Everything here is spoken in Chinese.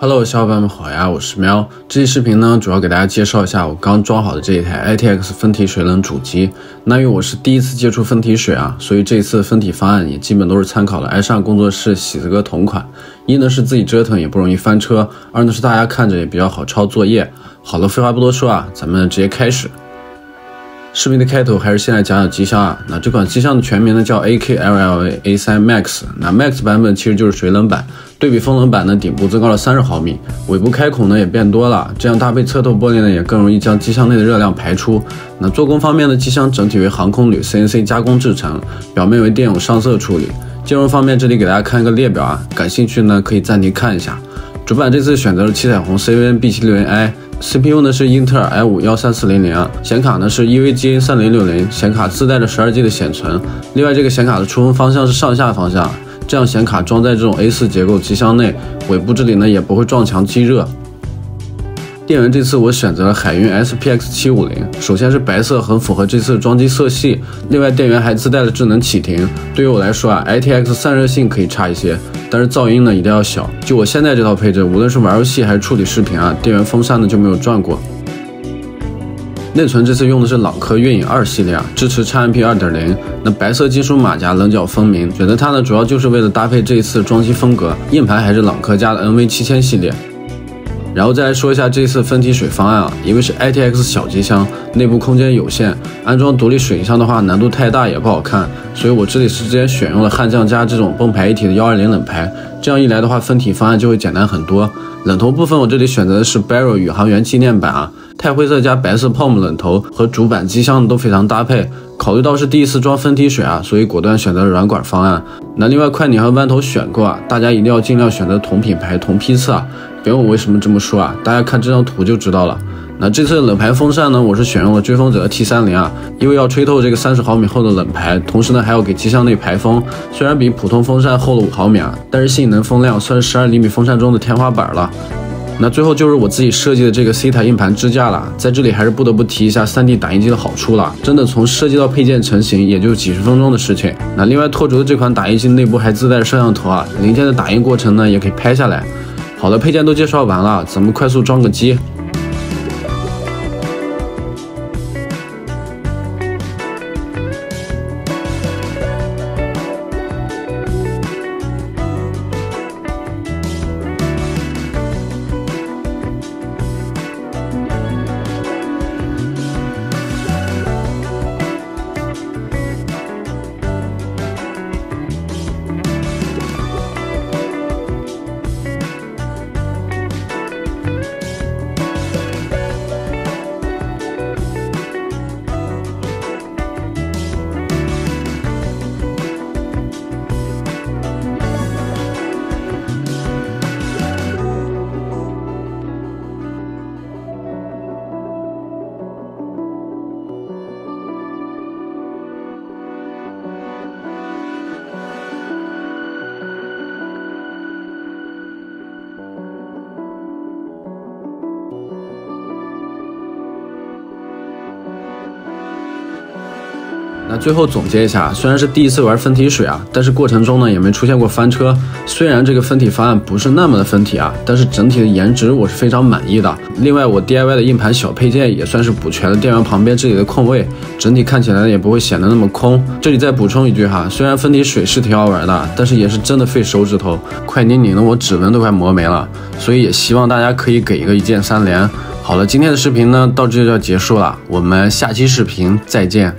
Hello， 小伙伴们好呀，我是喵。这期视频呢，主要给大家介绍一下我刚装好的这一台 ITX 分体水冷主机。那因为我是第一次接触分体水啊，所以这一次分体方案也基本都是参考了爱尚工作室喜字哥同款。一呢是自己折腾也不容易翻车，二呢是大家看着也比较好抄作业。好了，废话不多说啊，咱们直接开始。视频的开头还是先来讲讲机箱啊。那这款机箱的全名呢叫 AKLLA A3 Max， 那 Max 版本其实就是水冷版，对比风冷版呢，顶部增高了30毫米，尾部开孔呢也变多了，这样搭配侧透玻璃呢也更容易将机箱内的热量排出。那做工方面呢，机箱整体为航空铝 CNC 加工制成，表面为电泳上色处理。兼容方面，这里给大家看一个列表啊，感兴趣呢可以暂停看一下。主板这次选择了七彩虹 CVN B760i。CPU 呢是英特尔 i5-13400啊，显卡呢是 EVGA3060，显卡自带着12G 的显存，另外这个显卡的出风方向是上下方向，这样显卡装在这种 A4 结构机箱内，尾部这里呢也不会撞墙积热。电源这次我选择了海运 SPX750，首先是白色，很符合这次装机色系，另外电源还自带了智能启停。对于我来说啊 ，ITX 散热性可以差一些，但是噪音呢一定要小。就我现在这套配置，无论是玩游戏还是处理视频啊，电源风扇呢就没有转过。内存这次用的是朗科月影2系列啊，支持 XMP 2.0。那白色金属马甲棱角分明，选择它呢主要就是为了搭配这一次装机风格。硬盘还是朗科家的 NV7000系列。然后再来说一下这次分体水方案啊，因为是 ITX 小机箱，内部空间有限，安装独立水银箱的话难度太大也不好看，所以我这里是直接选用了悍将家这种泵排一体的120冷排，这样一来的话分体方案就会简单很多。冷头部分我这里选择的是 Barrel 宇航员纪念版啊，钛灰色加白色泡沫冷头和主板机箱都非常搭配。考虑到是第一次装分体水啊，所以果断选择了软管方案。那另外快拧和弯头选过啊，大家一定要尽量选择同品牌同批次啊。别问我为什么这么说啊，大家看这张图就知道了。那这次的冷排风扇呢，我是选用了追风者的 T30啊，因为要吹透这个30毫米厚的冷排，同时呢还要给机箱内排风。虽然比普通风扇厚了5毫米啊，但是性能风量算是12厘米风扇中的天花板了。那最后就是我自己设计的这个 SITA 硬盘支架了，在这里还是不得不提一下 3D 打印机的好处了，真的从设计到配件成型也就几十分钟的事情。那另外拓竹的这款打印机内部还自带摄像头啊，零件的打印过程呢也可以拍下来。好的，配件都介绍完了，咱们快速装个机。那最后总结一下，虽然是第一次玩分体水啊，但是过程中呢也没出现过翻车。虽然这个分体方案不是那么的分体啊，但是整体的颜值我是非常满意的。另外我 DIY 的硬盘小配件也算是补全了电源旁边这里的空位，整体看起来也不会显得那么空。这里再补充一句哈，虽然分体水是挺好玩的，但是也是真的费手指头，快拧的我指纹都快磨没了，所以也希望大家可以给一个一键3连。好了，今天的视频呢到这就要结束了，我们下期视频再见。